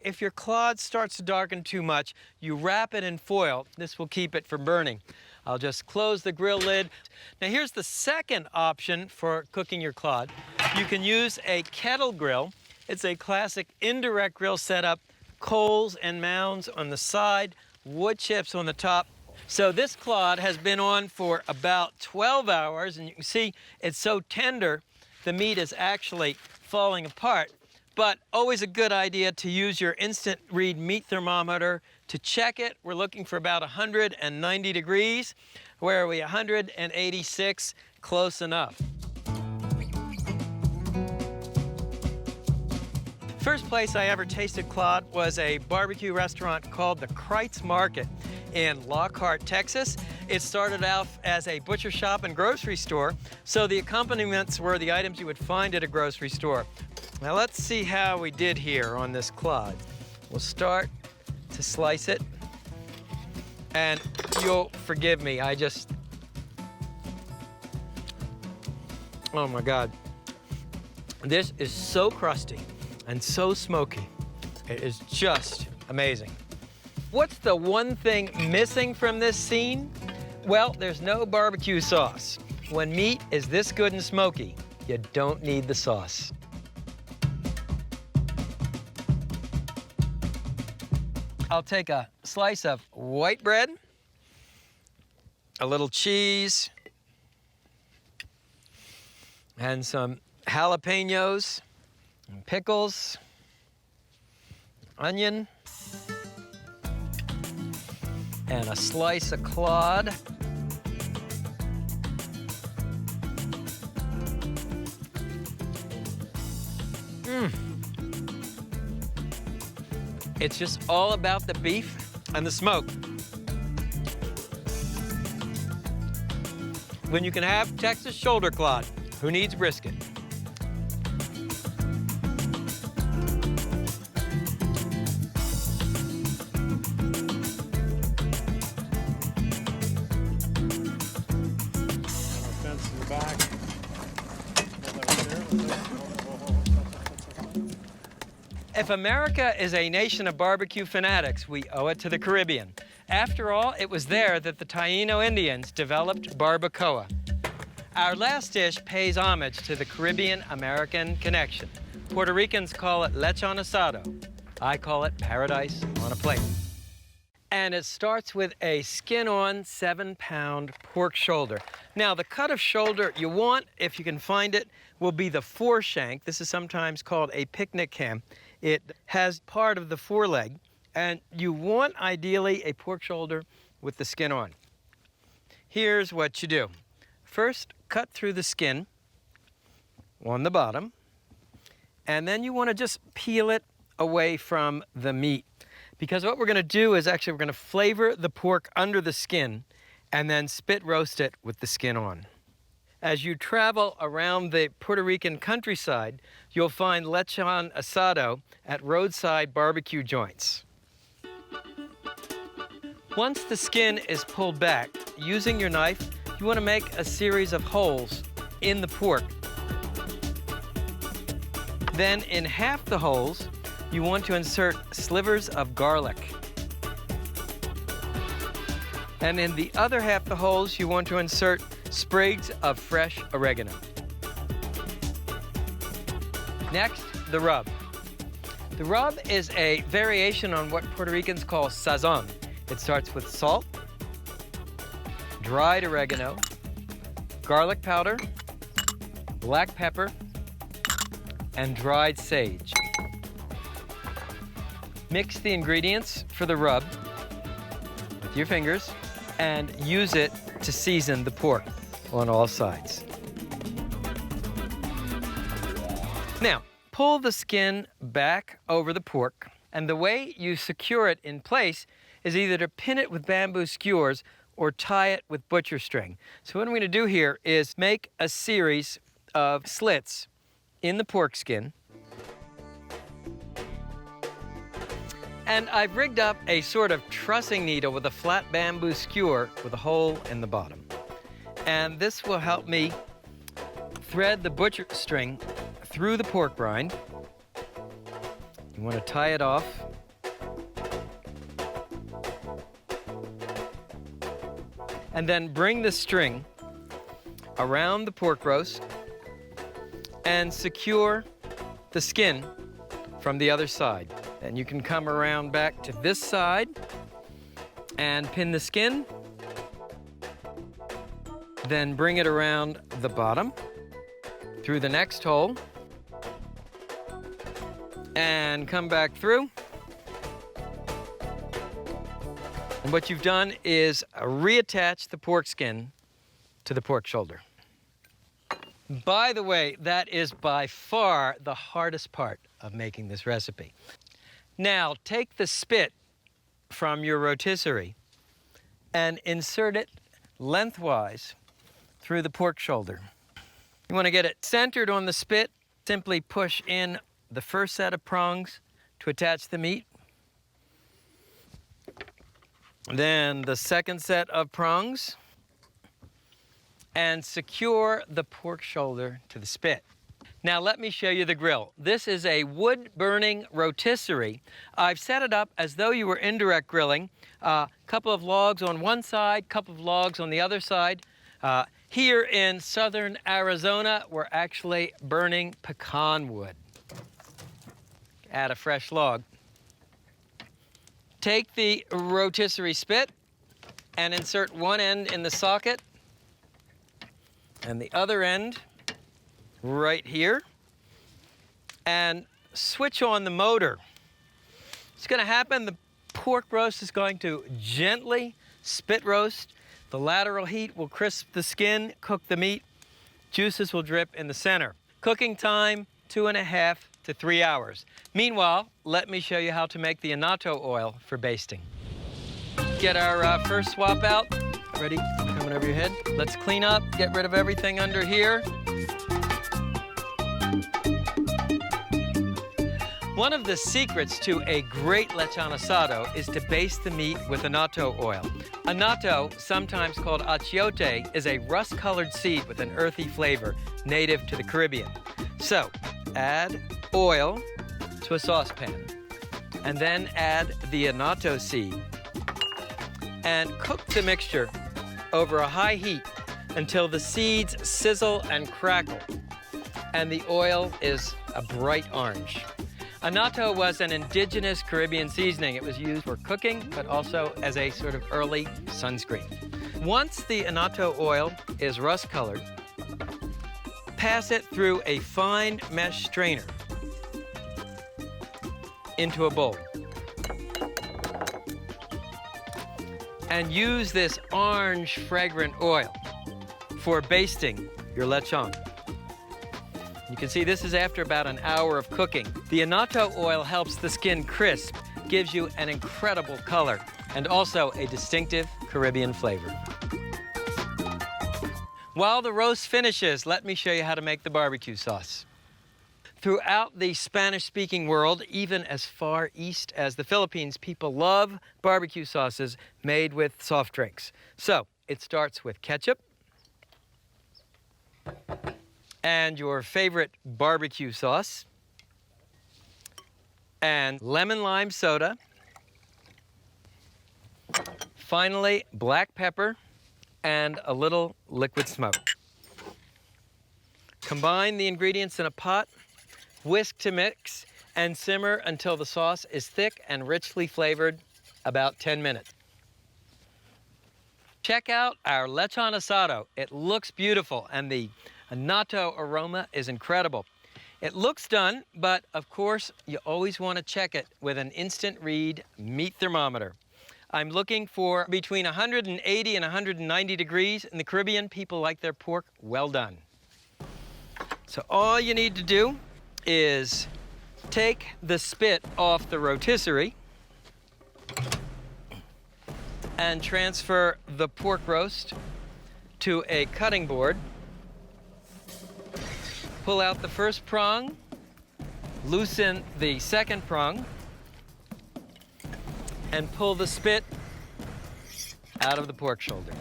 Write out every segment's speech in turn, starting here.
If your clod starts to darken too much, you wrap it in foil. This will keep it from burning. I'll just close the grill lid. Now here's the second option for cooking your clod. You can use a kettle grill. It's a classic indirect grill setup, coals and mounds on the side, wood chips on the top. So this clod has been on for about 12 hours, and you can see it's so tender, the meat is actually falling apart. But always a good idea to use your instant read meat thermometer to check it. We're looking for about 190 degrees. Where are we? 186, close enough. First place I ever tasted clod was a barbecue restaurant called the Kreitz Market in Lockhart, Texas. It started out as a butcher shop and grocery store, so the accompaniments were the items you would find at a grocery store. Now let's see how we did here on this clod. We'll start to slice it, and you'll forgive me, oh my God. This is so crusty and so smoky. It is just amazing. What's the one thing missing from this scene? Well, there's no barbecue sauce. When meat is this good and smoky, you don't need the sauce. I'll take a slice of white bread, a little cheese, and some jalapenos, and pickles, onion, and a slice of clod. It's just all about the beef and the smoke. When you can have Texas shoulder clod, who needs brisket? If America is a nation of barbecue fanatics, we owe it to the Caribbean. After all, it was there that the Taino Indians developed barbacoa. Our last dish pays homage to the Caribbean-American connection. Puerto Ricans call it lechon asado. I call it paradise on a plate. And it starts with a skin-on 7-pound pork shoulder. Now, the cut of shoulder you want, if you can find it, will be the foreshank. This is sometimes called a picnic ham. It has part of the foreleg, and you want, ideally, a pork shoulder with the skin on. Here's what you do. First, cut through the skin on the bottom, and then you want to just peel it away from the meat. Because what we're going to do is actually we're going to flavor the pork under the skin and then spit roast it with the skin on. As you travel around the Puerto Rican countryside, you'll find lechon asado at roadside barbecue joints. Once the skin is pulled back, using your knife, you want to make a series of holes in the pork. Then in half the holes, you want to insert slivers of garlic. And in the other half the holes, you want to insert sprigs of fresh oregano. Next, the rub. The rub is a variation on what Puerto Ricans call sazon. It starts with salt, dried oregano, garlic powder, black pepper, and dried sage. Mix the ingredients for the rub with your fingers and use it to season the pork on all sides. Now, pull the skin back over the pork, and the way you secure it in place is either to pin it with bamboo skewers or tie it with butcher string. So what I'm going to do here is make a series of slits in the pork skin. And I've rigged up a sort of trussing needle with a flat bamboo skewer with a hole in the bottom. And this will help me thread the butcher string through the pork rind. You want to tie it off And then bring the string around the pork roast and secure the skin from the other side. And you can come around back to this side and pin the skin. Then bring it around the bottom through the next hole and come back through. And what you've done is reattach the pork skin to the pork shoulder. By the way, that is by far the hardest part of making this recipe. Now, take the spit from your rotisserie and insert it lengthwise through the pork shoulder. You want to get it centered on the spit. Simply push in the first set of prongs to attach the meat. Then the second set of prongs, and secure the pork shoulder to the spit. Now let me show you the grill. This is a wood-burning rotisserie. I've set it up as though you were indirect grilling. A couple of logs on one side, couple of logs on the other side. Here in southern Arizona, we're actually burning pecan wood. Add a fresh log. Take the rotisserie spit and insert one end in the socket and the other end right here, and switch on the motor. What's going to happen, the pork roast is going to gently spit roast. The lateral heat will crisp the skin, cook the meat. Juices will drip in the center. Cooking time, 2.5 to 3 hours. Meanwhile, let me show you how to make the annatto oil for basting. Get our first swap out. Ready? Coming over your head. Let's clean up, get rid of everything under here. One of the secrets to a great lechon asado is to baste the meat with annatto oil. Annatto, sometimes called achiote, is a rust-colored seed with an earthy flavor native to the Caribbean. So, add oil to a saucepan, and then add the annatto seed, and cook the mixture over a high heat until the seeds sizzle and crackle, and the oil is a bright orange. Annatto was an indigenous Caribbean seasoning. It was used for cooking, but also as a sort of early sunscreen. Once the annatto oil is rust-colored, pass it through a fine mesh strainer into a bowl. And use this orange fragrant oil for basting your lechon. You can see this is after about an hour of cooking. The annatto oil helps the skin crisp, gives you an incredible color, and also a distinctive Caribbean flavor. While the roast finishes, let me show you how to make the barbecue sauce. Throughout the Spanish-speaking world, even as far east as the Philippines, people love barbecue sauces made with soft drinks. So, it starts with ketchup and your favorite barbecue sauce and lemon lime soda. Finally, black pepper and a little liquid smoke. Combine the ingredients in a pot, whisk to mix, and simmer until the sauce is thick and richly flavored, about 10 minutes. Check out our lechon asado. It looks beautiful, and the annatto aroma is incredible. It looks done, but of course, you always want to check it with an instant read meat thermometer. I'm looking for between 180 and 190 degrees. In the Caribbean, people like their pork well done. So all you need to do is take the spit off the rotisserie and transfer the pork roast to a cutting board. Pull out the first prong, loosen the second prong, and pull the spit out of the pork shoulder.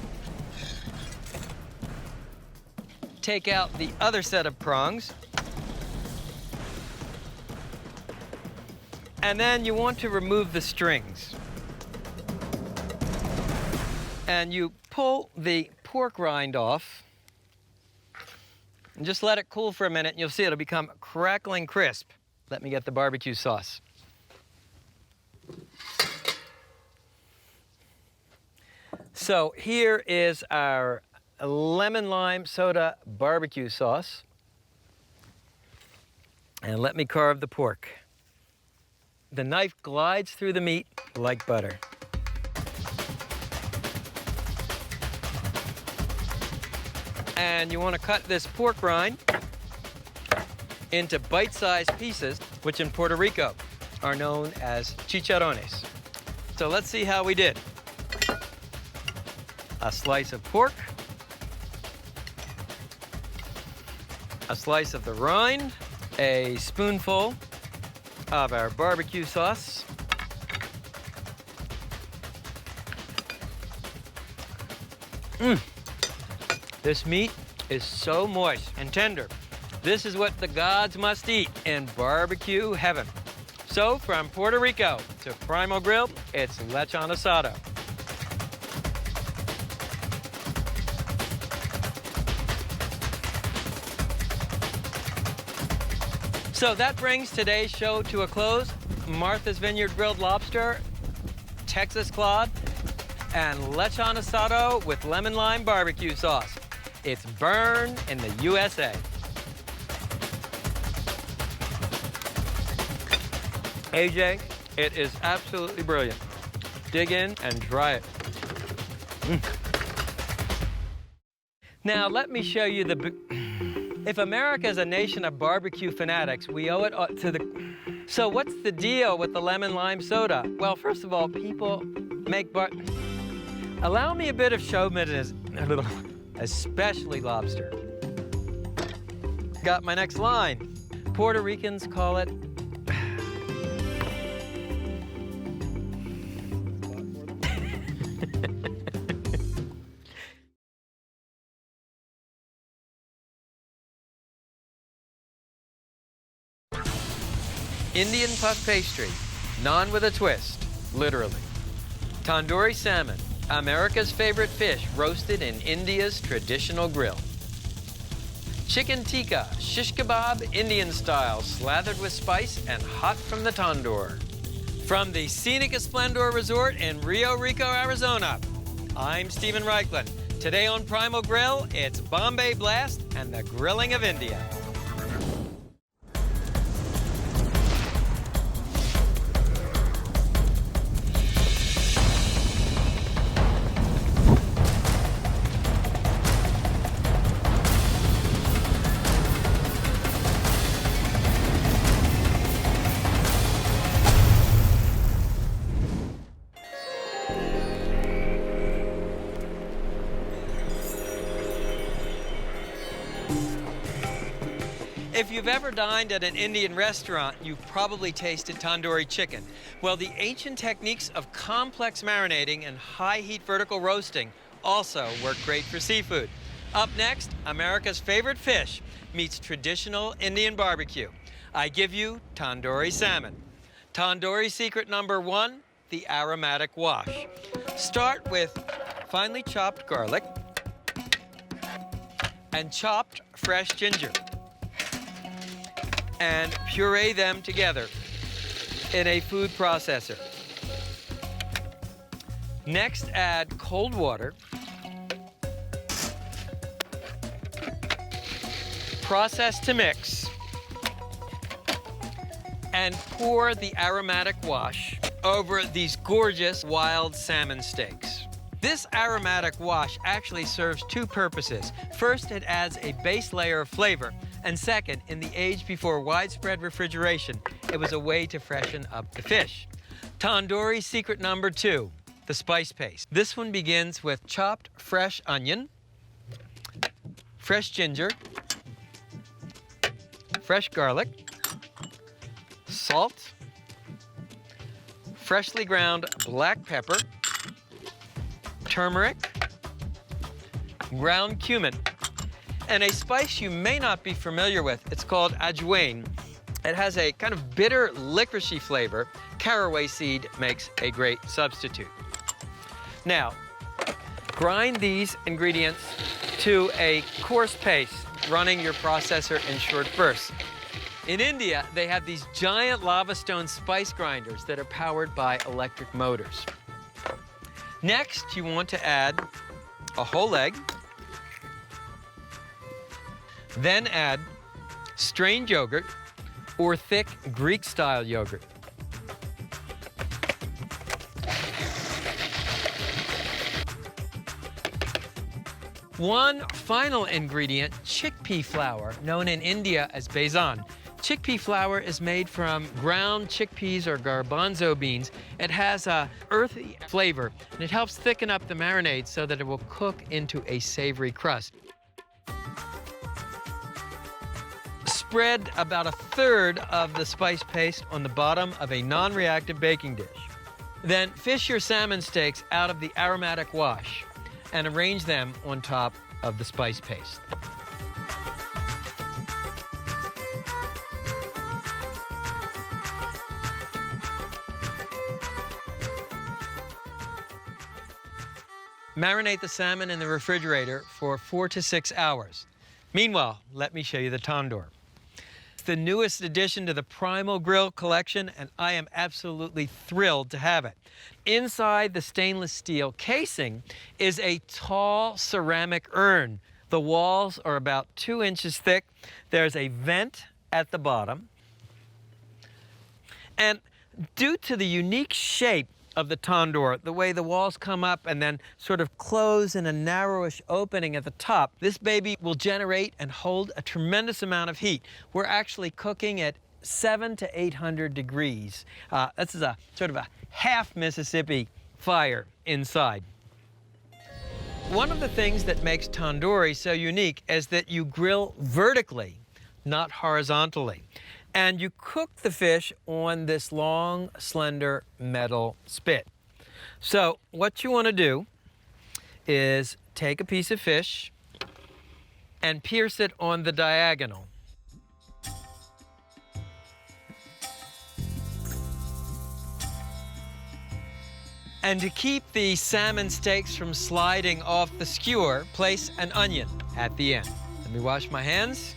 Take out the other set of prongs. And then you want to remove the strings. And you pull the pork rind off and just let it cool for a minute, and you'll see it'll become crackling crisp. Let me get the barbecue sauce. So here is our lemon lime soda barbecue sauce. And let me carve the pork. The knife glides through the meat like butter. And you want to cut this pork rind into bite-sized pieces, which in Puerto Rico are known as chicharrones. So let's see how we did. A slice of pork, a slice of the rind, a spoonful of our barbecue sauce, This meat is so moist and tender. This is what the gods must eat in barbecue heaven. So from Puerto Rico to Primal Grill, it's lechon asado. So that brings today's show to a close. Martha's Vineyard grilled lobster, Texas cod, and lechon asado with lemon lime barbecue sauce. It's burned in the USA. AJ, it is absolutely brilliant. Dig in and try it. Now let me show you if America is a nation of barbecue fanatics, we owe it to the... So what's the deal with the lemon lime soda? Well, first of all, people make Allow me a bit of chauvinism, especially lobster. Got my next line. Puerto Ricans call it... Indian puff pastry, naan with a twist, literally. Tandoori salmon, America's favorite fish roasted in India's traditional grill. Chicken tikka, shish kebab, Indian style, slathered with spice and hot from the tandoor. From the scenic Esplendor Resort in Rio Rico, Arizona, I'm Stephen Reichland. Today on Primal Grill, it's Bombay Blast and the grilling of India. If you've ever dined at an Indian restaurant, you've probably tasted tandoori chicken. Well, the ancient techniques of complex marinating and high-heat vertical roasting also work great for seafood. Up next, America's favorite fish meets traditional Indian barbecue. I give you tandoori salmon. Tandoori secret number 1, the aromatic wash. Start with finely chopped garlic and chopped fresh ginger, and puree them together in a food processor. Next, add cold water, process to mix, and pour the aromatic wash over these gorgeous wild salmon steaks. This aromatic wash actually serves 2 purposes. First, it adds a base layer of flavor, and second, in the age before widespread refrigeration, it was a way to freshen up the fish. Tandoori secret number 2, the spice paste. This one begins with chopped fresh onion, fresh ginger, fresh garlic, salt, freshly ground black pepper, turmeric, ground cumin, and a spice you may not be familiar with. It's called ajwain. It has a kind of bitter, licoricey flavor. Caraway seed makes a great substitute. Now, Grind these ingredients to a coarse paste, running your processor in short bursts. In India, they have these giant lava stone spice grinders that are powered by electric motors. Next, you want to add a whole egg, then add strained yogurt or thick Greek-style yogurt. One final ingredient, chickpea flour, known in India as besan. Chickpea flour is made from ground chickpeas or garbanzo beans. It has a earthy flavor, and it helps thicken up the marinade so that it will cook into a savory crust. Spread about a third of the spice paste on the bottom of a non-reactive baking dish. Then fish your salmon steaks out of the aromatic wash and arrange them on top of the spice paste. Marinate the salmon in the refrigerator for 4 to 6 hours. Meanwhile, let me show you the tandoor. It's the newest addition to the Primal Grill collection, and I am absolutely thrilled to have it. Inside the stainless steel casing is a tall ceramic urn. The walls are about 2 inches thick. There's a vent at the bottom. And due to the unique shape of the tandoor, the way the walls come up and then sort of close in a narrowish opening at the top, this baby will generate and hold a tremendous amount of heat. We're actually cooking at 700 to 800 degrees. This is a sort of a half Mississippi fire inside. One of the things that makes tandoori so unique is that you grill vertically, not horizontally. And you cook the fish on this long, slender metal spit. So what you want to do is take a piece of fish and pierce it on the diagonal. And to keep the salmon steaks from sliding off the skewer, place an onion at the end. Let me wash my hands.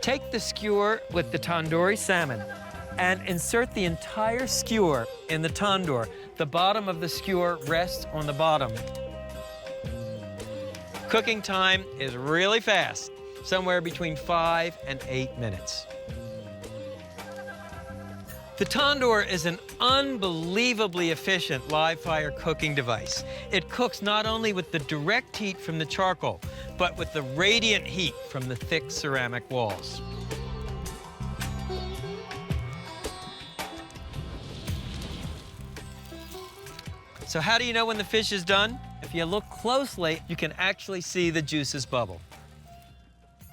Take the skewer with the tandoori salmon and insert the entire skewer in the tandoor. The bottom of the skewer rests on the bottom. Cooking time is really fast, somewhere between 5 and 8 minutes. The tandoor is an unbelievably efficient live fire cooking device. It cooks not only with the direct heat from the charcoal, but with the radiant heat from the thick ceramic walls. So how do you know when the fish is done? If you look closely, you can actually see the juices bubble.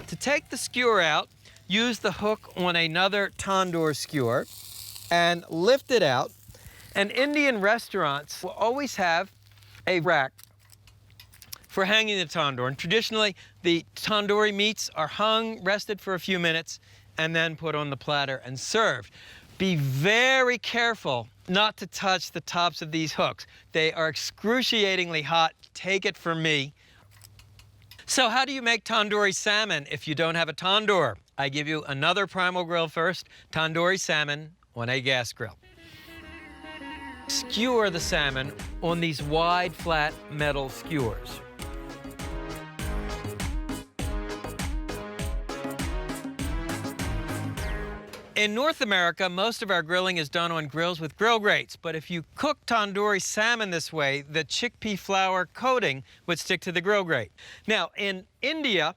To take the skewer out, use the hook on another tandoor skewer and lift it out. And Indian restaurants will always have a rack for hanging the tandoor. And traditionally, the tandoori meats are hung, rested for a few minutes, and then put on the platter and served. Be very careful not to touch the tops of these hooks. They are excruciatingly hot. Take it from me. So how do you make tandoori salmon if you don't have a tandoor? I give you another Primal Grill first, tandoori salmon on a gas grill. Skewer the salmon on these wide, flat metal skewers. In North America, most of our grilling is done on grills with grill grates, but if you cook tandoori salmon this way, the chickpea flour coating would stick to the grill grate. Now, in India,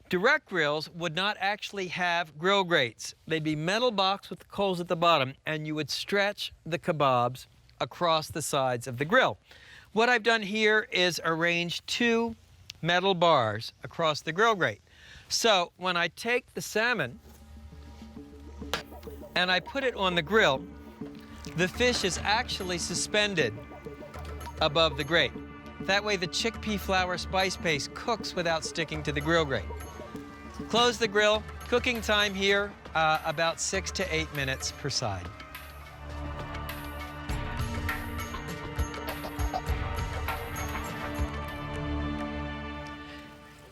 direct grills would not actually have grill grates. They'd be metal box with the coals at the bottom, and you would stretch the kebabs across the sides of the grill. What I've done here is arrange 2 metal bars across the grill grate. So when I take the salmon and I put it on the grill, the fish is actually suspended above the grate. That way the chickpea flour spice paste cooks without sticking to the grill grate. Close the grill. Cooking time here, about 6 to 8 minutes per side.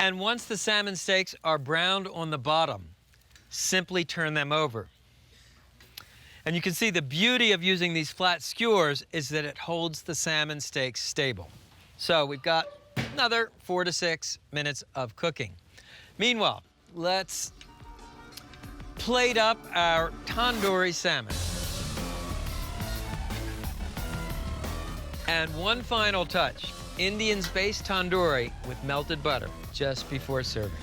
And once the salmon steaks are browned on the bottom, simply turn them over. And you can see the beauty of using these flat skewers is that it holds the salmon steaks stable. So we've got another 4 to 6 minutes of cooking. Meanwhile, let's plate up our tandoori salmon. And one final touch, Indians baste tandoori with melted butter just before serving.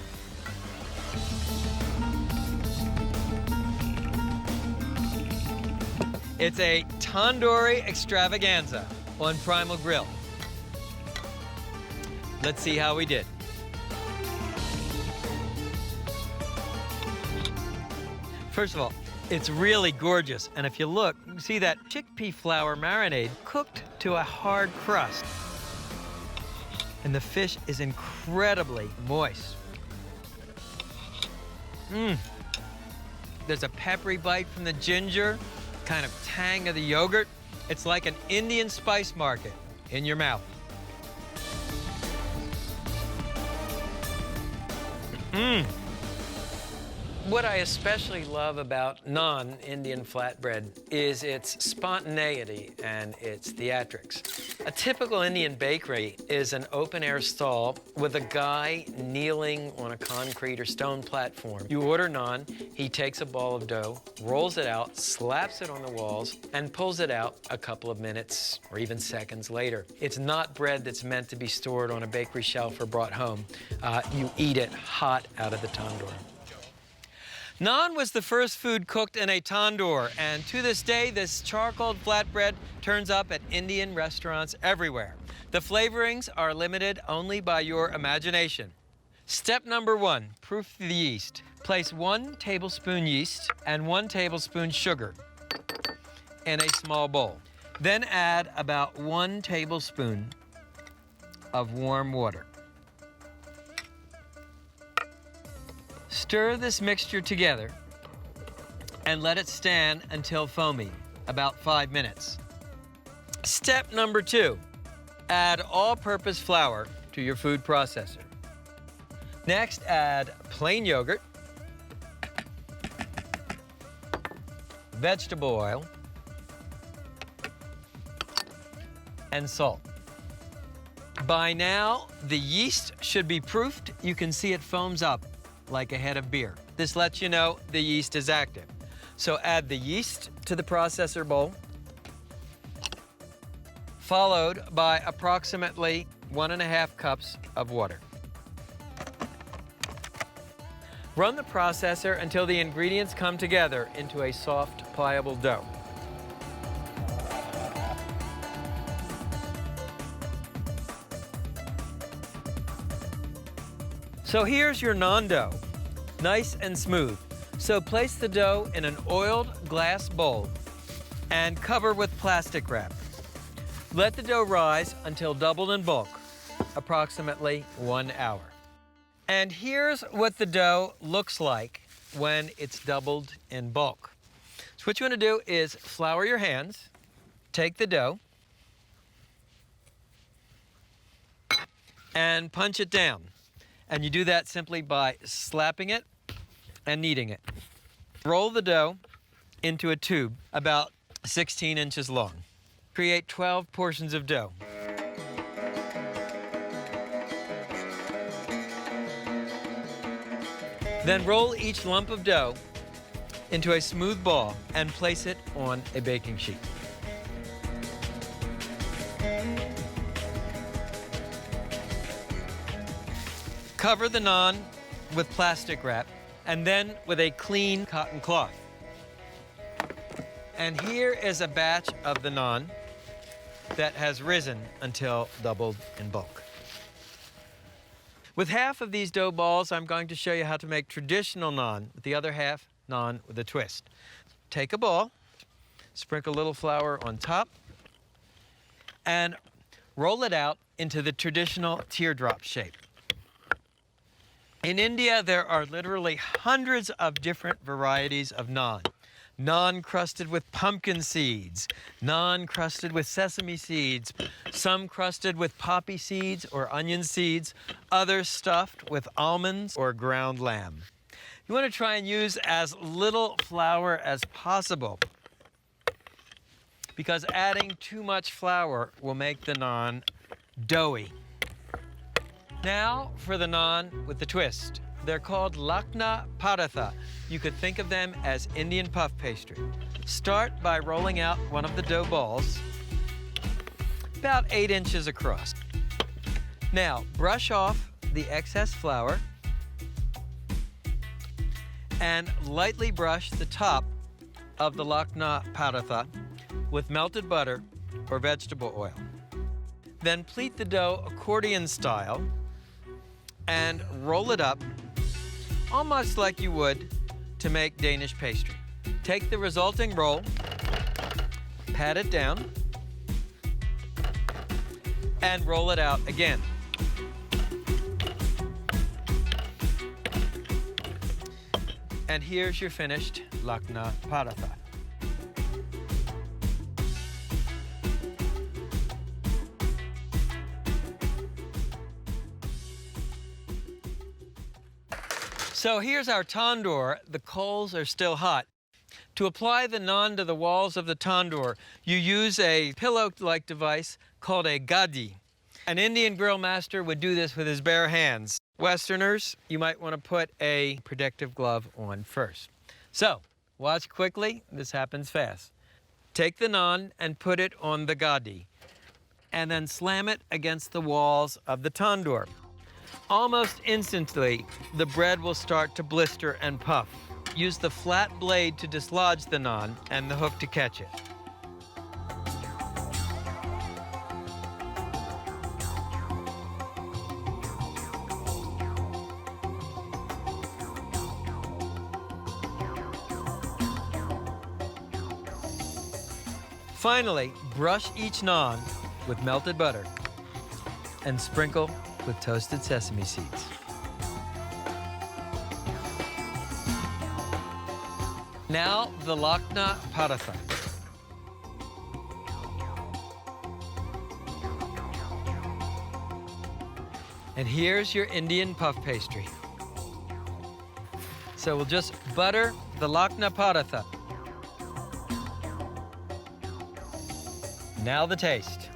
It's a tandoori extravaganza on Primal Grill. Let's see how we did. First of all, it's really gorgeous. And if you look, you can see that chickpea flour marinade cooked to a hard crust. And the fish is incredibly moist. There's a peppery bite from the ginger, kind of tang of the yogurt. It's like an Indian spice market in your mouth. What I especially love about non-Indian flatbread is its spontaneity and its theatrics. A typical Indian bakery is an open-air stall with a guy kneeling on a concrete or stone platform. You order naan, he takes a ball of dough, rolls it out, slaps it on the walls, and pulls it out a couple of minutes or even seconds later. It's not bread that's meant to be stored on a bakery shelf or brought home. You eat it hot out of the tandoor. Naan was the first food cooked in a tandoor, and to this day, this charcoal flatbread turns up at Indian restaurants everywhere. The flavorings are limited only by your imagination. Step number 1, proof the yeast. Place 1 tablespoon yeast and 1 tablespoon sugar in a small bowl. Then add about 1 tablespoon of warm water. Stir this mixture together and let it stand until foamy, about 5 minutes. Step number 2, add all-purpose flour to your food processor. Next, add plain yogurt, vegetable oil, and salt. By now, the yeast should be proofed. You can see it foams up like a head of beer. This lets you know the yeast is active. So add the yeast to the processor bowl, followed by approximately 1.5 cups of water. Run the processor until the ingredients come together into a soft, pliable dough. So here's your naan dough, nice and smooth. So place the dough in an oiled glass bowl and cover with plastic wrap. Let the dough rise until doubled in bulk, approximately 1 hour. And here's what the dough looks like when it's doubled in bulk. So what you want to do is flour your hands, take the dough, and punch it down. And you do that simply by slapping it and kneading it. Roll the dough into a tube about 16 inches long. Create 12 portions of dough. Then roll each lump of dough into a smooth ball and place it on a baking sheet. Cover the naan with plastic wrap and then with a clean cotton cloth. And here is a batch of the naan that has risen until doubled in bulk. With half of these dough balls, I'm going to show you how to make traditional naan, with the other half, naan with a twist. Take a ball, sprinkle a little flour on top, and roll it out into the traditional teardrop shape. In India, there are literally hundreds of different varieties of naan. naan crusted with pumpkin seeds, naan crusted with sesame seeds, some crusted with poppy seeds or onion seeds, others stuffed with almonds or ground lamb. You want to try and use as little flour as possible, because adding too much flour will make the naan doughy. Now for the naan with the twist. They're called lakna paratha. You could think of them as Indian puff pastry. Start by rolling out one of the dough balls, about 8 inches across. Now brush off the excess flour and lightly brush the top of the lakna paratha with melted butter or vegetable oil. Then pleat the dough accordion style and roll it up almost like you would to make Danish pastry. Take the resulting roll, pat it down, and roll it out again. And here's your finished lakna paratha. So here's our tandoor. The coals are still hot. To apply the naan to the walls of the tandoor, you use a pillow-like device called a gadi. An Indian grill master would do this with his bare hands. Westerners, you might want to put a protective glove on first. So, watch quickly. This happens fast. Take the naan and put it on the gadi, and then slam it against the walls of the tandoor. Almost instantly, the bread will start to blister and puff. Use the flat blade to dislodge the naan and the hook to catch it. Finally, brush each naan with melted butter and sprinkle with toasted sesame seeds. Now the lakna paratha. And here's your Indian puff pastry. So we'll just butter the lakna paratha. Now the taste.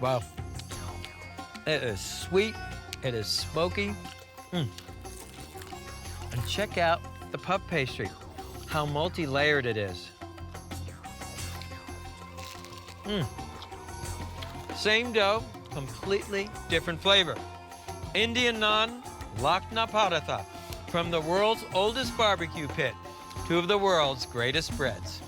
Wow. It is sweet, it is smoky. And check out the puff pastry, how multi-layered it is. Same dough, completely different flavor. Indian naan, lakna paratha, from the world's oldest barbecue pit, two of the world's greatest breads.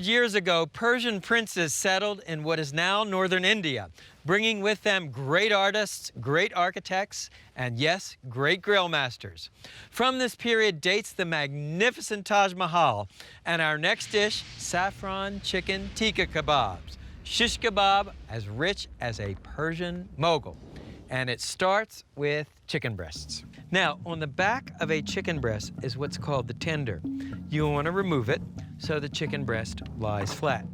Years ago, Persian princes settled in what is now northern India, bringing with them great artists, great architects, and yes, great grill masters. From this period dates the magnificent Taj Mahal, and our next dish, saffron chicken tikka kebabs. Shish kebab as rich as a Persian mogul. And it starts with chicken breasts. Now, on the back of a chicken breast is what's called the tender. You want to remove it so the chicken breast lies flat.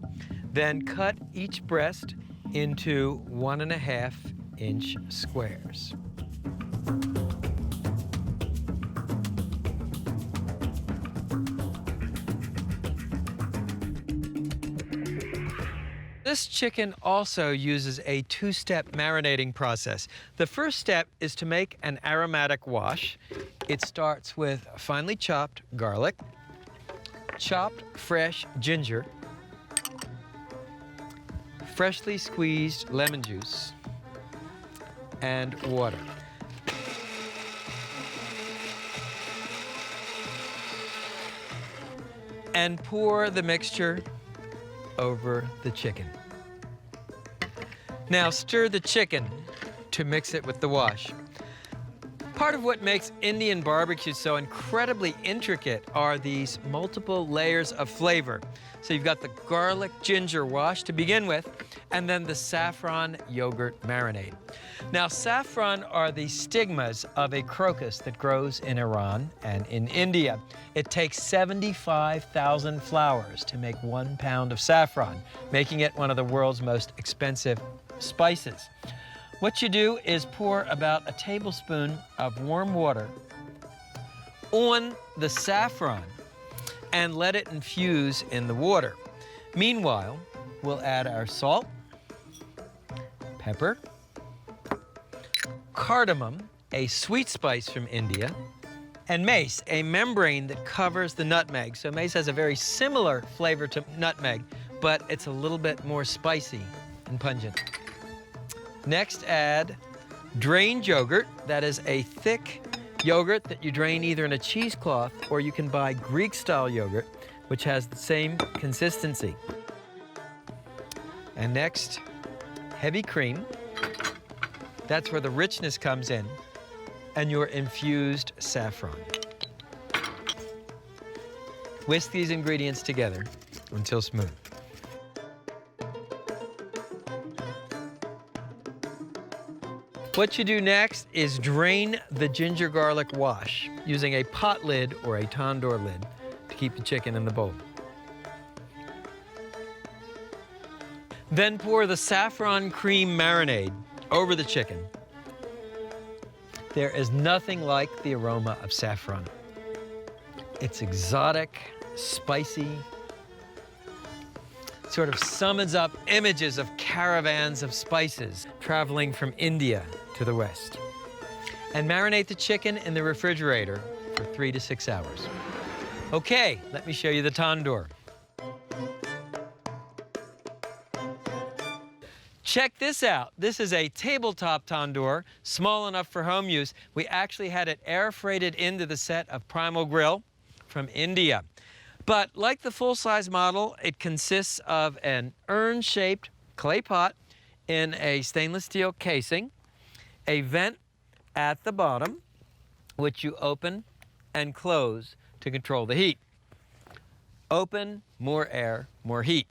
Then cut each breast into 1.5-inch squares. This chicken also uses a two-step marinating process. The first step is to make an aromatic wash. It starts with finely chopped garlic, chopped fresh ginger, freshly squeezed lemon juice, and water. And pour the mixture over the chicken. Now stir the chicken to mix it with the wash. Part of what makes Indian barbecue so incredibly intricate are these multiple layers of flavor. So you've got the garlic ginger wash to begin with, and then the saffron yogurt marinade. Now, saffron are the stigmas of a crocus that grows in Iran and in India. It takes 75,000 flowers to make 1 pound of saffron, making it one of the world's most expensive spices. What you do is pour about a tablespoon of warm water on the saffron and let it infuse in the water. Meanwhile, we'll add our salt, pepper, cardamom, a sweet spice from India, and mace, a membrane that covers the nutmeg. So mace has a very similar flavor to nutmeg, but it's a little bit more spicy and pungent. Next, add drained yogurt. That is a thick yogurt that you drain either in a cheesecloth or you can buy Greek-style yogurt, which has the same consistency. And next, heavy cream. That's where the richness comes in, and your infused saffron. Whisk these ingredients together until smooth. What you do next is drain the ginger garlic wash using a pot lid or a tandoor lid to keep the chicken in the bowl. Then pour the saffron cream marinade over the chicken. There is nothing like the aroma of saffron. It's exotic, spicy, sort of summons up images of caravans of spices traveling from India to the West. And marinate the chicken in the refrigerator for 3 to 6 hours. Okay, let me show you the tandoor. Check this out. This is a tabletop tandoor, small enough for home use. We actually had it air freighted into the set of Primal Grill from India. But like the full-size model, it consists of an urn-shaped clay pot in a stainless steel casing, a vent at the bottom, which you open and close to control the heat. Open, more air, more heat.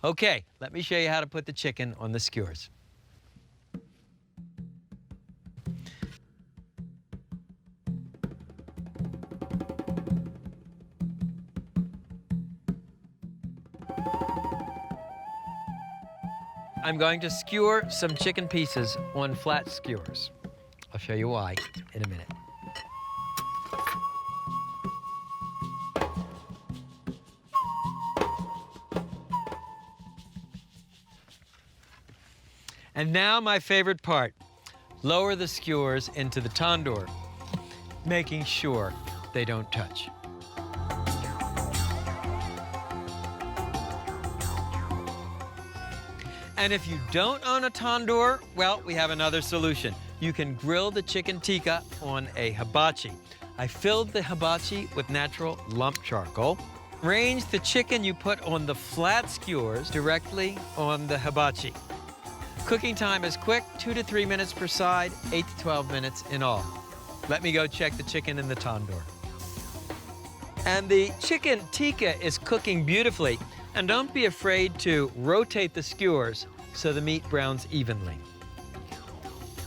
Okay, let me show you how to put the chicken on the skewers. I'm going to skewer some chicken pieces on flat skewers. I'll show you why in a minute. And now my favorite part. Lower the skewers into the tandoor, making sure they don't touch. And if you don't own a tandoor, well, we have another solution. You can grill the chicken tikka on a hibachi. I filled the hibachi with natural lump charcoal. Range the chicken you put on the flat skewers directly on the hibachi. Cooking time is quick, 2 to 3 minutes per side, 8 to 12 minutes in all. Let me go check the chicken in the tandoor. And the chicken tikka is cooking beautifully. And don't be afraid to rotate the skewers so the meat browns evenly.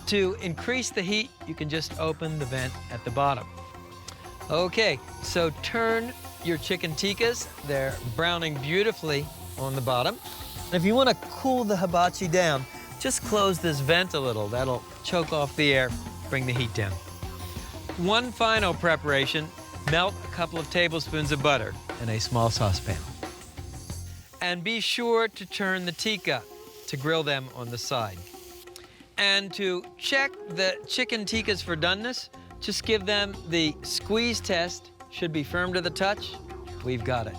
To increase the heat, you can just open the vent at the bottom. Okay, so turn your chicken tikkas. They're browning beautifully on the bottom. If you want to cool the hibachi down, just close this vent a little. That'll choke off the air, bring the heat down. One final preparation, melt a couple of tablespoons of butter in a small saucepan. And be sure to turn the tikka to grill them on the side. And to check the chicken tikkas for doneness, just give them the squeeze test. Should be firm to the touch. We've got it.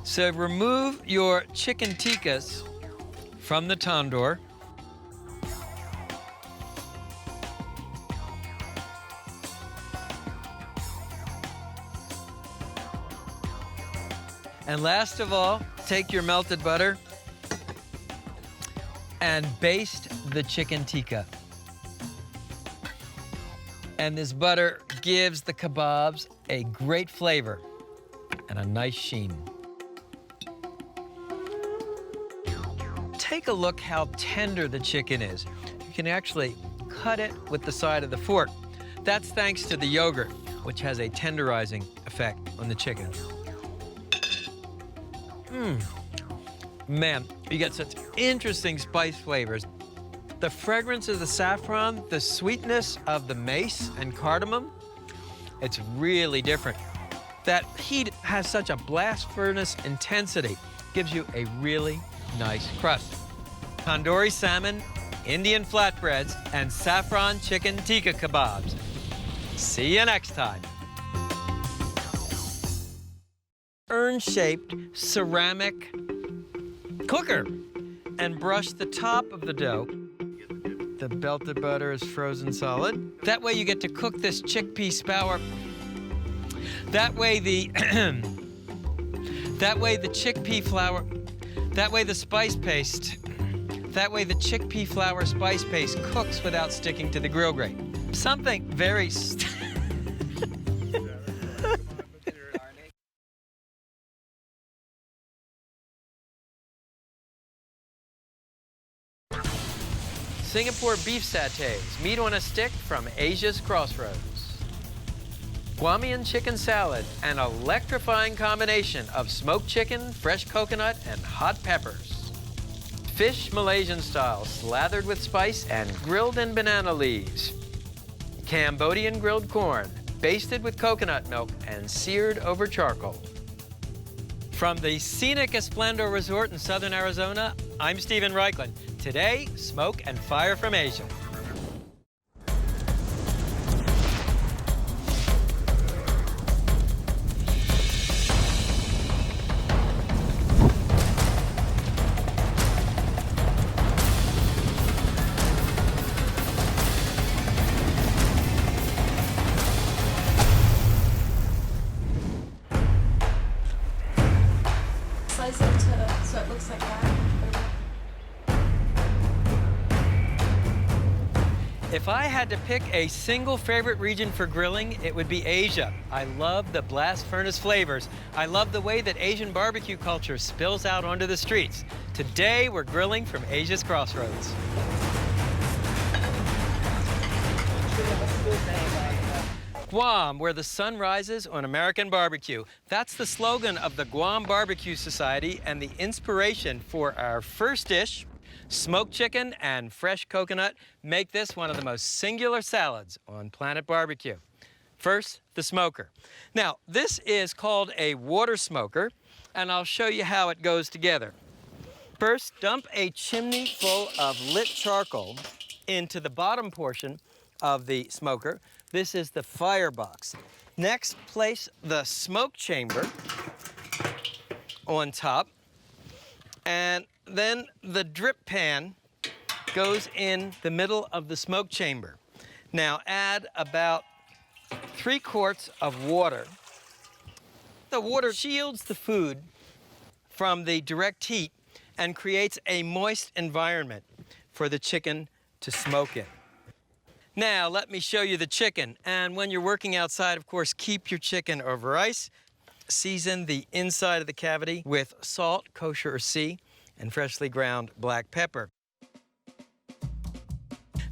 So remove your chicken tikkas from the tandoor. And last of all, take your melted butter and baste the chicken tikka. And this butter gives the kebabs a great flavor and a nice sheen. Take a look how tender the chicken is. You can actually cut it with the side of the fork. That's thanks to the yogurt, which has a tenderizing effect on the chicken. Man, you get such interesting spice flavors. The fragrance of the saffron, the sweetness of the mace and cardamom, it's really different. That heat has such a blast furnace intensity, gives you a really nice crust. Tandoori salmon, Indian flatbreads, and saffron chicken tikka kebabs. See you next time. Urn-shaped ceramic cooker, and brush the top of the dough. The melted butter is frozen solid. That way you get to cook this chickpea scour. That way the chickpea flour, that way the chickpea flour spice paste cooks without sticking to the grill grate. Something very Singapore beef satays, meat on a stick from Asia's crossroads. Guamian chicken salad, an electrifying combination of smoked chicken, fresh coconut, and hot peppers. Fish Malaysian style, slathered with spice and grilled in banana leaves. Cambodian grilled corn, basted with coconut milk and seared over charcoal. From the scenic Esplendor Resort in southern Arizona, I'm Stephen Reichland. Today, smoke and fire from Asia. Slice it so it looks like that. If I had to pick a single favorite region for grilling, it would be Asia. I love the blast furnace flavors. I love the way that Asian barbecue culture spills out onto the streets. Today, we're grilling from Asia's crossroads. Guam, where the sun rises on American barbecue. That's the slogan of the Guam Barbecue Society and the inspiration for our first dish. Smoked chicken and fresh coconut make this one of the most singular salads on Planet Barbecue. First, the smoker. Now, this is called a water smoker, and I'll show you how it goes together. First, dump a chimney full of lit charcoal into the bottom portion of the smoker. This is the firebox. Next, place the smoke chamber on top, and then the drip pan goes in the middle of the smoke chamber. Now add about 3 quarts of water. The water shields the food from the direct heat and creates a moist environment for the chicken to smoke in. Now let me show you the chicken. And when you're working outside, of course, keep your chicken over ice. Season the inside of the cavity with salt, kosher or sea, and freshly ground black pepper.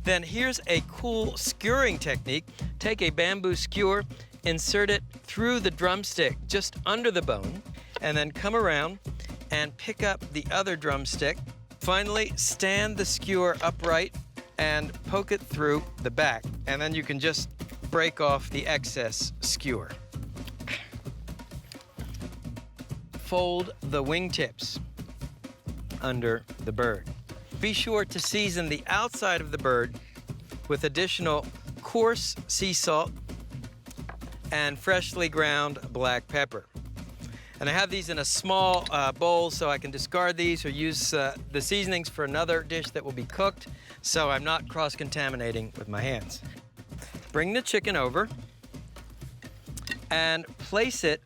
Then here's a cool skewering technique. Take a bamboo skewer, insert it through the drumstick just under the bone, and then come around and pick up the other drumstick. Finally, stand the skewer upright and poke it through the back, and then you can just break off the excess skewer. Fold the wingtips under the bird. Be sure to season the outside of the bird with additional coarse sea salt and freshly ground black pepper. And I have these in a small bowl so I can discard these or use the seasonings for another dish that will be cooked, so I'm not cross-contaminating with my hands. Bring the chicken over and place it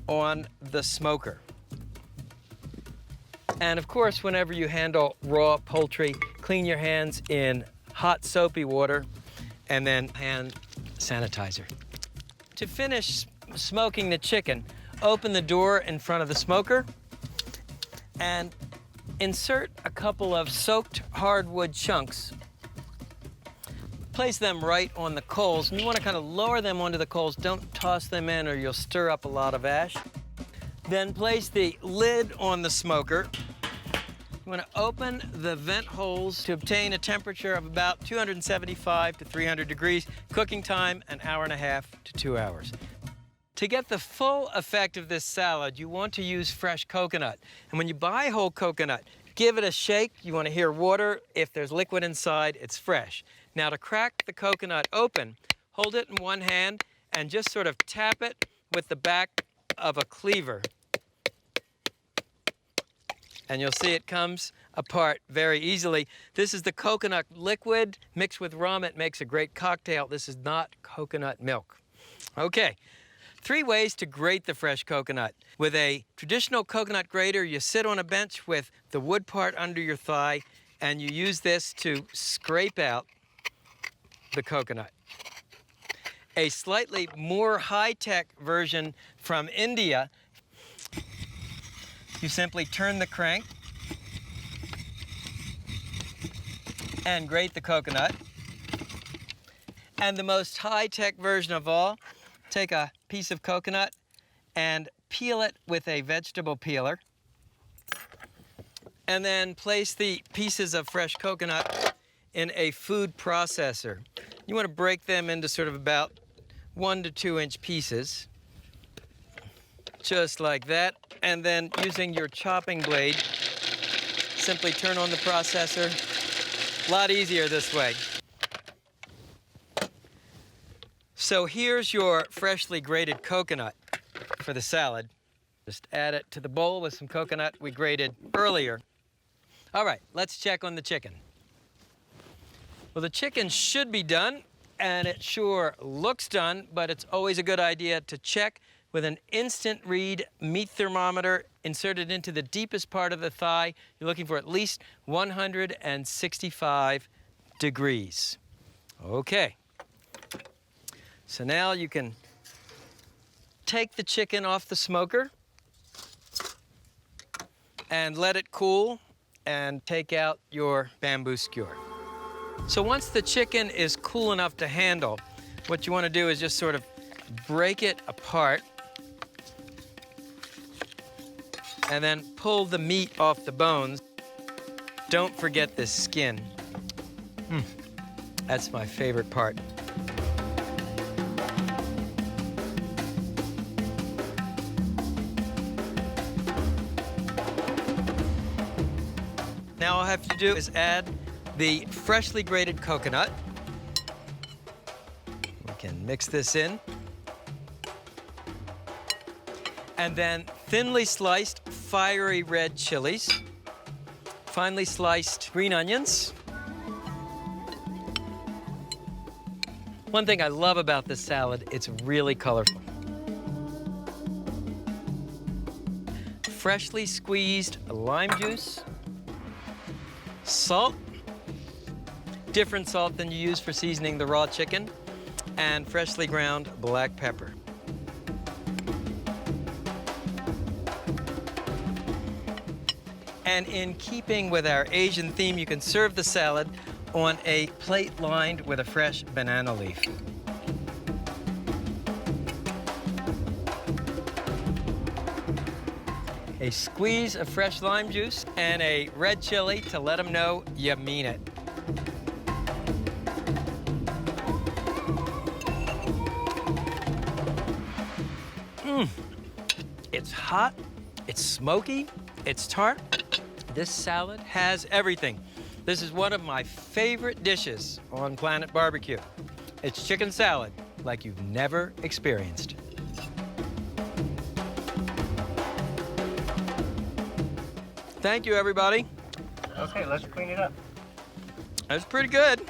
on the smoker. And of course, whenever you handle raw poultry, clean your hands in hot soapy water and then hand sanitizer. To finish smoking the chicken, open the door in front of the smoker and insert a couple of soaked hardwood chunks. Place them right on the coals, and you want to kind of lower them onto the coals. Don't toss them in or you'll stir up a lot of ash. Then place the lid on the smoker. You want to open the vent holes to obtain a temperature of about 275 to 300 degrees. Cooking time, 1.5 to 2 hours. To get the full effect of this salad, you want to use fresh coconut. And when you buy whole coconut, give it a shake. You want to hear water. If there's liquid inside, it's fresh. Now to crack the coconut open, hold it in one hand and just sort of tap it with the back of a cleaver. And you'll see it comes apart very easily. This is the coconut liquid mixed with rum. It makes a great cocktail. This is not coconut milk. Okay, 3 ways to grate the fresh coconut. With a traditional coconut grater, you sit on a bench with the wood part under your thigh, and you use this to scrape out the coconut. A slightly more high-tech version from India, you simply turn the crank and grate the coconut. And the most high-tech version of all, take a piece of coconut and peel it with a vegetable peeler. And then place the pieces of fresh coconut in a food processor. You want to break them into sort of about 1 to 2 inch pieces, just like that. And then using your chopping blade, simply turn on the processor. A lot easier this way. So here's your freshly grated coconut for the salad. Just add it to the bowl with some coconut we grated earlier. All right, let's check on the chicken. Well, the chicken should be done, and it sure looks done, but it's always a good idea to check with an instant read meat thermometer inserted into the deepest part of the thigh. You're looking for at least 165 degrees. Okay. So now you can take the chicken off the smoker and let it cool and take out your bamboo skewer. So once the chicken is cool enough to handle, what you want to do is just sort of break it apart and then pull the meat off the bones. Don't forget the skin. That's my favorite part. Now all I have to do is add the freshly grated coconut. We can mix this in. And then thinly sliced fiery red chilies, finely sliced green onions. One thing I love about this salad, it's really colorful. Freshly squeezed lime juice, salt, different salt than you use for seasoning the raw chicken, and freshly ground black pepper. And in keeping with our Asian theme, you can serve the salad on a plate lined with a fresh banana leaf. A squeeze of fresh lime juice and a red chili to let them know you mean it. It's hot, it's smoky, it's tart. This salad has everything. This is one of my favorite dishes on Planet Barbecue. It's chicken salad like you've never experienced. Thank you, everybody. Okay, let's clean it up. That's pretty good.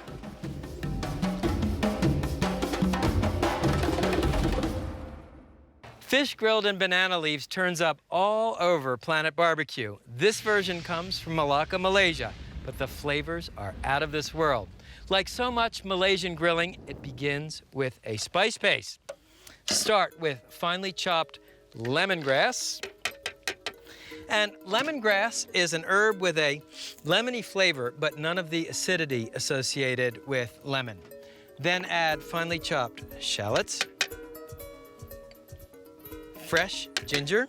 Fish grilled in banana leaves turns up all over Planet Barbecue. This version comes from Malacca, Malaysia, but the flavors are out of this world. Like so much Malaysian grilling, it begins with a spice paste. Start with finely chopped lemongrass. And lemongrass is an herb with a lemony flavor, but none of the acidity associated with lemon. Then add finely chopped shallots, fresh ginger,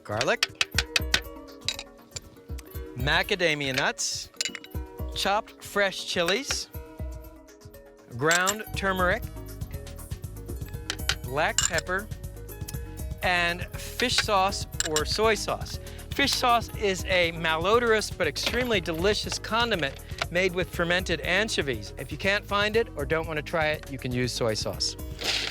garlic, macadamia nuts, chopped fresh chilies, ground turmeric, black pepper, and fish sauce or soy sauce. Fish sauce is a malodorous but extremely delicious condiment made with fermented anchovies. If you can't find it or don't want to try it, you can use soy sauce.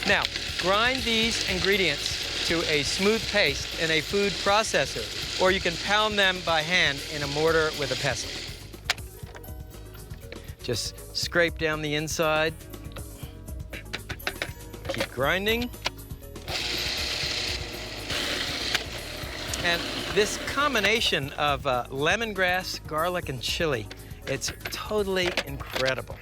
Now, grind these ingredients to a smooth paste in a food processor, or you can pound them by hand in a mortar with a pestle. Just scrape down the inside. Keep grinding. And this combination of lemongrass, garlic, and chili, it's totally incredible.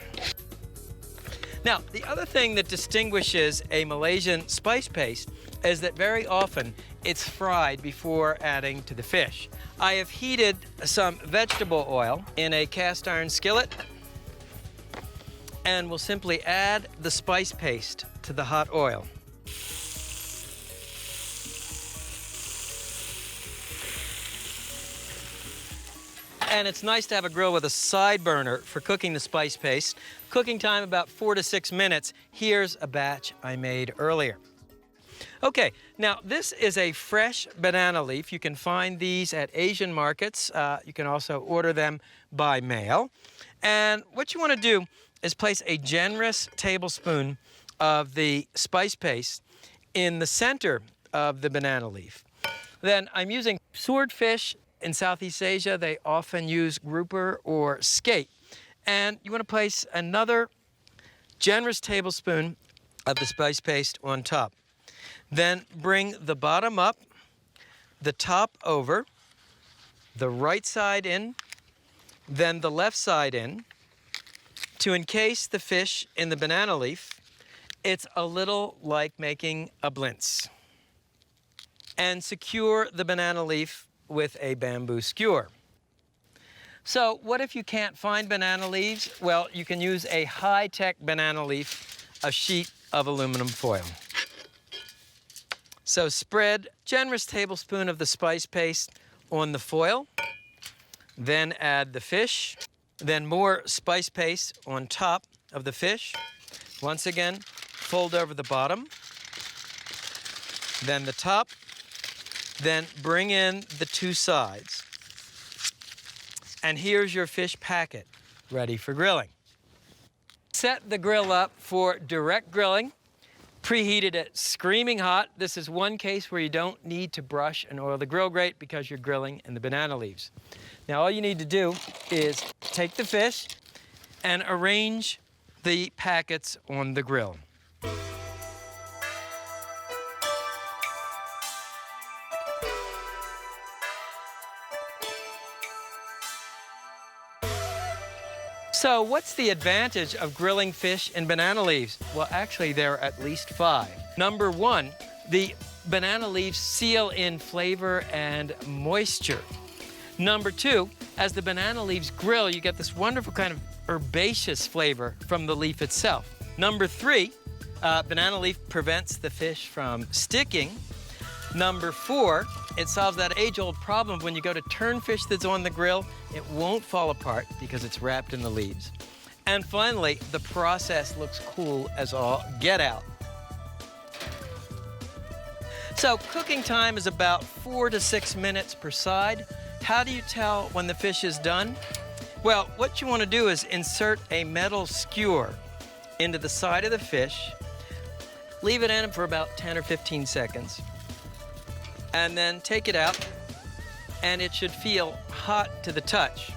Now, the other thing that distinguishes a Malaysian spice paste is that very often it's fried before adding to the fish. I have heated some vegetable oil in a cast iron skillet, and we'll simply add the spice paste to the hot oil. And it's nice to have a grill with a side burner for cooking the spice paste. Cooking time about 4 to 6 minutes. Here's a batch I made earlier. Okay, now this is a fresh banana leaf. You can find these at Asian markets. You can also order them by mail. And what you want to do is place a generous tablespoon of the spice paste in the center of the banana leaf. Then I'm using swordfish. In Southeast Asia, they often use grouper or skate. And you want to place another generous tablespoon of the spice paste on top. Then bring the bottom up, the top over, the right side in, then the left side in. To encase the fish in the banana leaf, it's a little like making a blintz. And secure the banana leaf with a bamboo skewer. So what if you can't find banana leaves? Well, you can use a high-tech banana leaf, a sheet of aluminum foil. So spread a generous tablespoon of the spice paste on the foil, then add the fish, then more spice paste on top of the fish. Once again, fold over the bottom, then the top, then bring in the two sides. And here's your fish packet, ready for grilling. Set the grill up for direct grilling. Preheated it screaming hot. This is one case where you don't need to brush and oil the grill grate because you're grilling in the banana leaves. Now all you need to do is take the fish and arrange the packets on the grill. So what's the advantage of grilling fish in banana leaves? Well, actually, there are at least 5. Number 1, the banana leaves seal in flavor and moisture. Number 2, as the banana leaves grill, you get this wonderful kind of herbaceous flavor from the leaf itself. Number 3, banana leaf prevents the fish from sticking. Number 4, it solves that age-old problem when you go to turn fish that's on the grill, it won't fall apart because it's wrapped in the leaves. And finally, the process looks cool as all get out. So cooking time is about 4 to 6 minutes per side. How do you tell when the fish is done? Well, what you want to do is insert a metal skewer into the side of the fish, leave it in for about 10 or 15 seconds, and then take it out, and it should feel hot to the touch.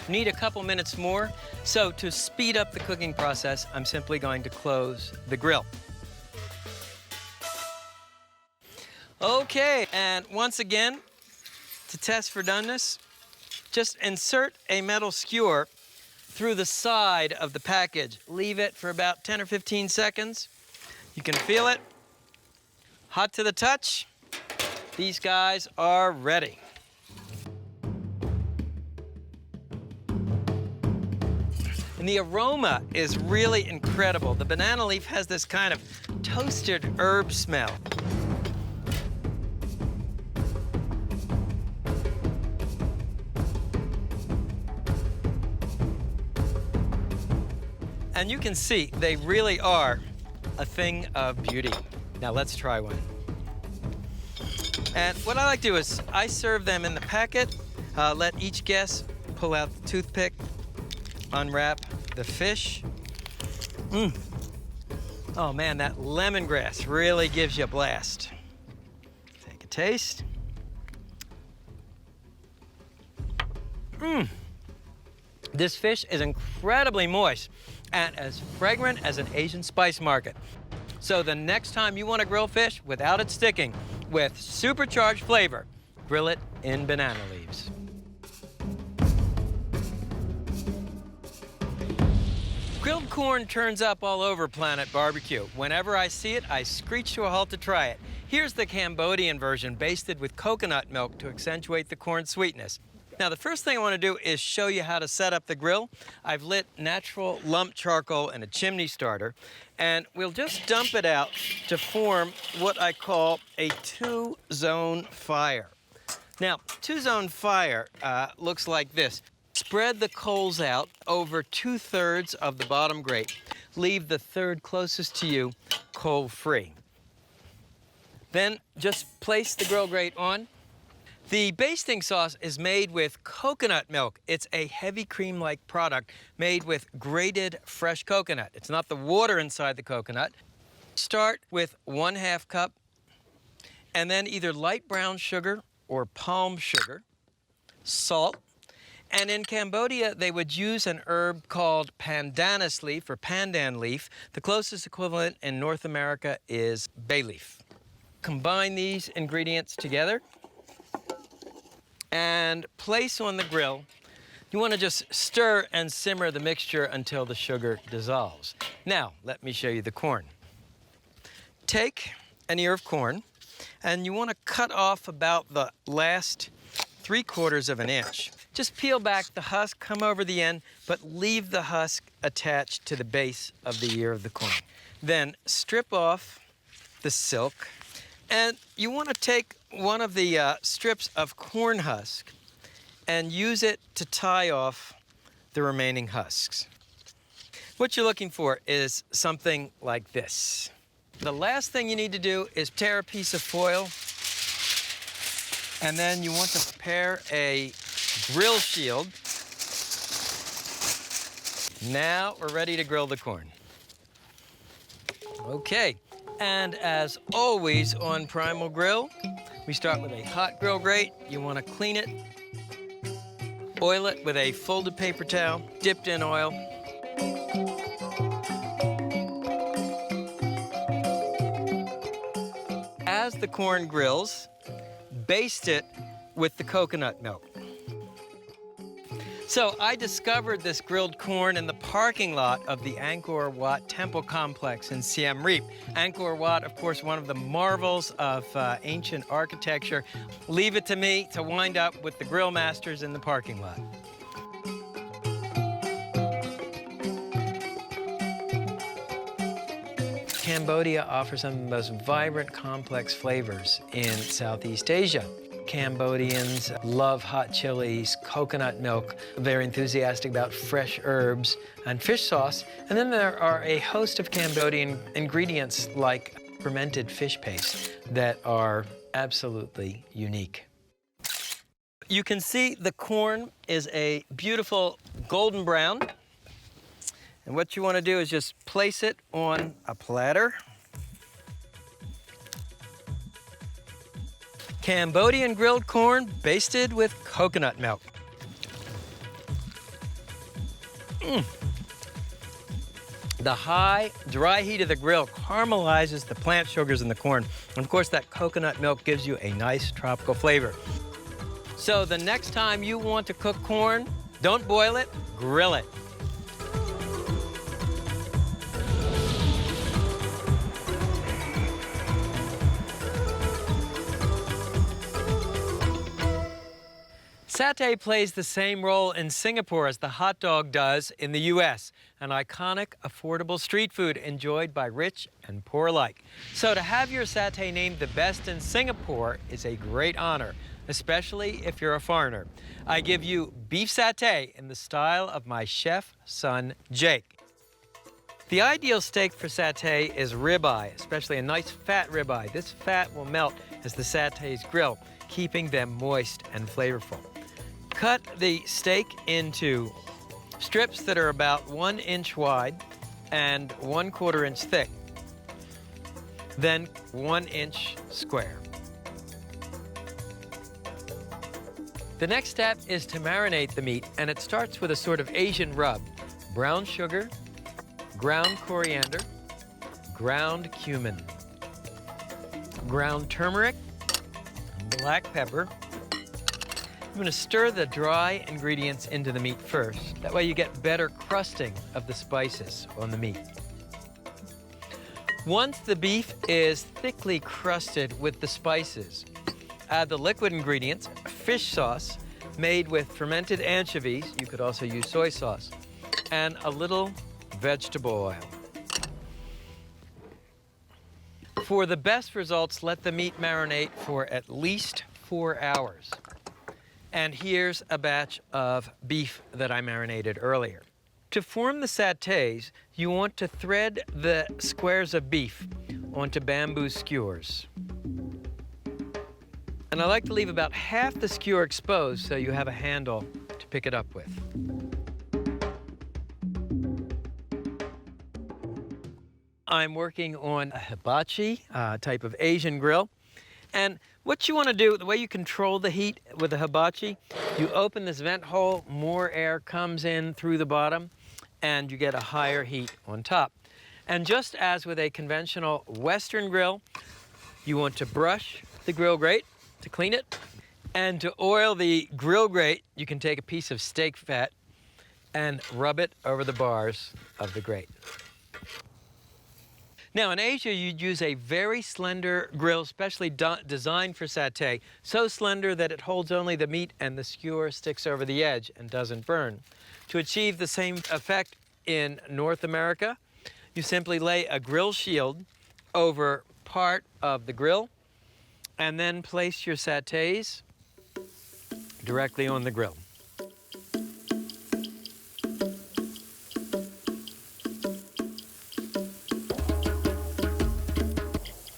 Need a couple minutes more, so to speed up the cooking process, I'm simply going to close the grill. Okay, and once again, to test for doneness, just insert a metal skewer through the side of the package. Leave it for about 10 or 15 seconds. You can feel it. Hot to the touch. These guys are ready. And the aroma is really incredible. The banana leaf has this kind of toasted herb smell. And you can see they really are a thing of beauty. Now let's try one. And what I like to do is I serve them in the packet, let each guest pull out the toothpick, unwrap the fish. Oh man, that lemongrass really gives you a blast. Take a taste. This fish is incredibly moist and as fragrant as an Asian spice market. So the next time you want to grill fish without it sticking, with supercharged flavor, grill it in banana leaves. Grilled corn turns up all over Planet Barbecue. Whenever I see it, I screech to a halt to try it. Here's the Cambodian version, basted with coconut milk to accentuate the corn sweetness. Now, the first thing I want to do is show you how to set up the grill. I've lit natural lump charcoal in a chimney starter, and we'll just dump it out to form what I call a two-zone fire. Now, two-zone fire looks like this. Spread the coals out over 2/3 of the bottom grate. Leave the third closest to you coal-free. Then just place the grill grate on. The basting sauce is made with coconut milk. It's a heavy cream-like product made with grated fresh coconut. It's not the water inside the coconut. Start with 1/2 cup, and then either light brown sugar or palm sugar, salt, and in Cambodia, they would use an herb called pandanus leaf or pandan leaf. The closest equivalent in North America is bay leaf. Combine these ingredients together and place on the grill. You want to just stir and simmer the mixture until the sugar dissolves. Now, let me show you the corn. Take an ear of corn, and you want to cut off about the last 3/4 of an inch. Just peel back the husk, come over the end, but leave the husk attached to the base of the ear of the corn. Then strip off the silk, and you want to take one of the strips of corn husk and use it to tie off the remaining husks. What you're looking for is something like this. The last thing you need to do is tear a piece of foil, and then you want to prepare a grill shield. Now we're ready to grill the corn. Okay, and as always on Primal Grill, we start with a hot grill grate. You want to clean it, oil it with a folded paper towel, dipped in oil. As the corn grills, baste it with the coconut milk. So I discovered this grilled corn in the parking lot of the Angkor Wat Temple Complex in Siem Reap. Angkor Wat, of course, one of the marvels of ancient architecture. Leave it to me to wind up with the grill masters in the parking lot. Cambodia offers some of the most vibrant, complex flavors in Southeast Asia. Cambodians love hot chilies, coconut milk, very enthusiastic about fresh herbs and fish sauce. And then there are a host of Cambodian ingredients like fermented fish paste that are absolutely unique. You can see the corn is a beautiful golden brown. And what you want to do is just place it on a platter. Cambodian grilled corn basted with coconut milk. The high, dry heat of the grill caramelizes the plant sugars in the corn. And of course, that coconut milk gives you a nice tropical flavor. So the next time you want to cook corn, don't boil it, grill it. Satay plays the same role in Singapore as the hot dog does in the U.S., an iconic, affordable street food enjoyed by rich and poor alike. So to have your satay named the best in Singapore is a great honor, especially if you're a foreigner. I give you beef satay in the style of my chef son, Jake. The ideal steak for satay is ribeye, especially a nice fat ribeye. This fat will melt as the satays grill, keeping them moist and flavorful. Cut the steak into strips that are about 1 inch wide and 1/4 inch thick, then 1 inch square. The next step is to marinate the meat, and it starts with a sort of Asian rub: brown sugar, ground coriander, ground cumin, ground turmeric, black pepper. I'm going to stir the dry ingredients into the meat first. That way you get better crusting of the spices on the meat. Once the beef is thickly crusted with the spices, add the liquid ingredients, fish sauce made with fermented anchovies, you could also use soy sauce, and a little vegetable oil. For the best results, let the meat marinate for at least 4 hours. And here's a batch of beef that I marinated earlier. To form the satays, you want to thread the squares of beef onto bamboo skewers. And I like to leave about half the skewer exposed so you have a handle to pick it up with. I'm working on a hibachi type of Asian grill. And what you want to do, the way you control the heat with the hibachi, you open this vent hole, more air comes in through the bottom, and you get a higher heat on top. And just as with a conventional Western grill, you want to brush the grill grate to clean it. And to oil the grill grate, you can take a piece of steak fat and rub it over the bars of the grate. Now, in Asia, you'd use a very slender grill, specially designed for satay, so slender that it holds only the meat and the skewer sticks over the edge and doesn't burn. To achieve the same effect in North America, you simply lay a grill shield over part of the grill and then place your satays directly on the grill.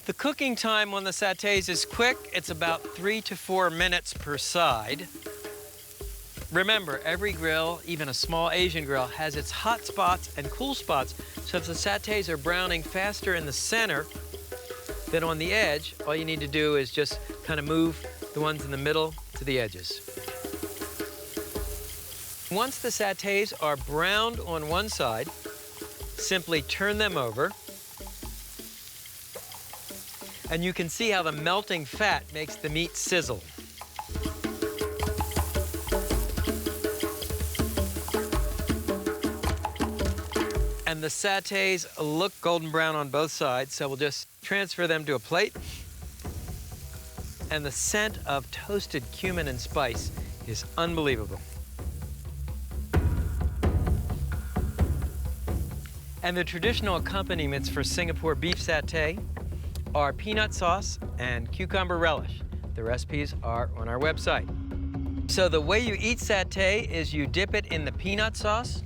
The cooking time on the satays is quick. It's about 3 to 4 minutes per side. Remember, every grill, even a small Asian grill, has its hot spots and cool spots. So if the satays are browning faster in the center than on the edge, all you need to do is just kind of move the ones in the middle to the edges. Once the satays are browned on one side, simply turn them over. And you can see how the melting fat makes the meat sizzle. And the satays look golden brown on both sides, so we'll just transfer them to a plate. And the scent of toasted cumin and spice is unbelievable. And the traditional accompaniments for Singapore beef satay are peanut sauce and cucumber relish. The recipes are on our website. So the way you eat satay is you dip it in the peanut sauce.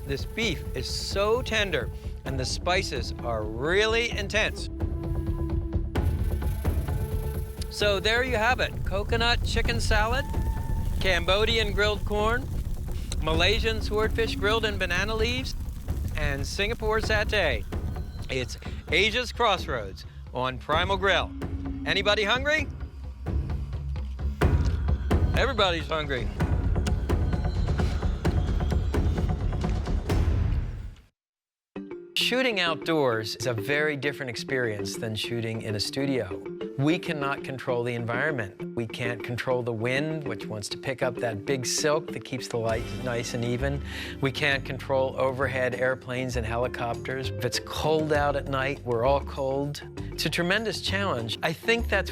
This beef is so tender and the spices are really intense. So there you have it, coconut chicken salad, Cambodian grilled corn, Malaysian swordfish grilled in banana leaves, and Singapore satay. It's Asia's Crossroads on Primal Grill. Anybody hungry? Everybody's hungry. Shooting outdoors is a very different experience than shooting in a studio. We cannot control the environment. We can't control the wind, which wants to pick up that big silk that keeps the light nice and even. We can't control overhead airplanes and helicopters. If it's cold out at night, we're all cold. It's a tremendous challenge. I think that's what